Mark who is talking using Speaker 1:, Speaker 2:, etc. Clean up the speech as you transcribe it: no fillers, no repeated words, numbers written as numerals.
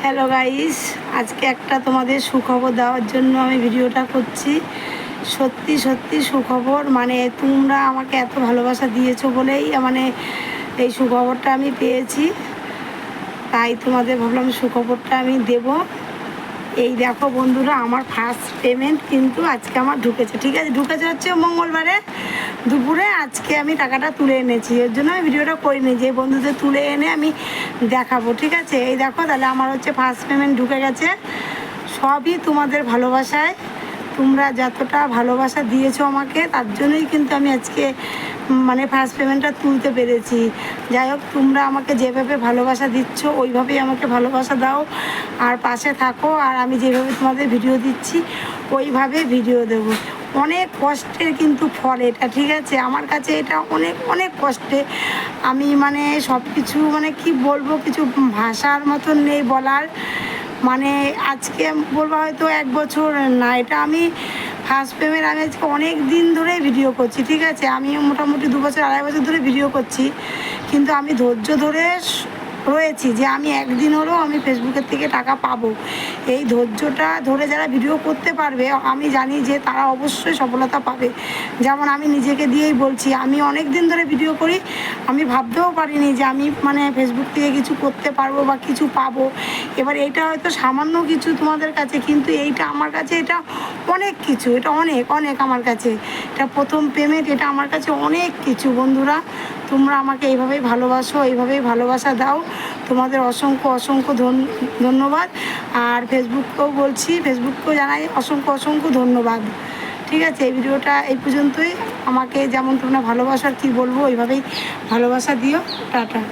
Speaker 1: Hello guys, আজকে একটা তোমাদের সুখবর দেওয়ার জন্য আমি ভিডিওটা করছি। সত্যি সত্যি সুখবর, মানে তোমরা আমাকে এত ভালোবাসা দিয়েছো বলেই মানে এই সুখবরটা আমি পেয়েছি। তাই তোমাদের ভাবলাম সুখবরটা আমি দেব। এই দেখো বন্ধুরা, আমার ফার্স্ট পেমেন্ট কিন্তু আজকে আমার ঢুকেছে। ঠিক আছে, ঢুকেছে হচ্ছে মঙ্গলবারে দুপুরে। আজকে আমি টাকাটা তুলে এনেছি, এর জন্য আমি ভিডিওটা করিনি যে বন্ধুদের তুলে এনে আমি দেখাবো। ঠিক আছে, এই দেখো, তাহলে আমার হচ্ছে ফার্স্ট পেমেন্ট ঢুকে গেছে। সবই তোমাদের ভালোবাসায়, তোমরা যতটা ভালোবাসা দিয়েছো আমাকে, তার জন্যই কিন্তু আমি আজকে মানে ফার্স্ট পেমেন্টটা তুলতে পেরেছি। যাই হোক, তোমরা আমাকে যেভাবে ভালোবাসা দিচ্ছ ওইভাবেই আমাকে ভালোবাসা দাও, আর পাশে থাকো। আর আমি যেভাবে তোমাদের ভিডিও দিচ্ছি ওইভাবে ভিডিও দেবো। অনেক কষ্টের কিন্তু ফল এটা। ঠিক আছে, আমার কাছে এটা অনেক অনেক কষ্টে। আমি মানে সব কিছু মানে কি বলবো, কিছু ভাষার মতন নেই বলার। মানে আজকে বলবো হয়তো 1 বছর না, এটা আমি ফার্স্ট পেমেন্ট আমি আজকে অনেক দিন ধরে ভিডিও করছি। ঠিক আছে, আমি মোটামুটি 2 বছর 2.5 বছর ধরে ভিডিও করছি, কিন্তু আমি ধৈর্য ধরে রয়েছি যে আমি একদিন হলেও আমি ফেসবুকের থেকে টাকা পাবো। এই ধৈর্যটা ধরে যারা ভিডিও করতে পারবে, আমি জানি যে তারা অবশ্যই সফলতা পাবে। যেমন আমি নিজেকে দিয়েই বলছি, আমি অনেক দিন ধরে ভিডিও করি, আমি ভাবতেও পারিনি যে আমি মানে ফেসবুক থেকে কিছু করতে পারবো বা কিছু পাবো। এবার এইটা হয়তো সামান্য কিছু তোমাদের কাছে, কিন্তু এইটা আমার কাছে এটা অনেক কিছু, এটা অনেক অনেক আমার কাছে। এটা প্রথম পেমেন্ট, এটা আমার কাছে অনেক কিছু। বন্ধুরা, তোমরা আমাকে এইভাবেই ভালোবাসো, এইভাবেই ভালোবাসা দাও। তোমাদের অসংখ্য অসংখ্য ধন্যবাদ। আর ফেসবুককেও বলছি, ফেসবুককেও জানাই অসংখ্য অসংখ্য ধন্যবাদ। ঠিক আছে, এই ভিডিওটা এই পর্যন্তই। আমাকে যেমন তোমরা ভালোবাসার কি বলবো, ওইভাবেই ভালোবাসা দিও। টাটা।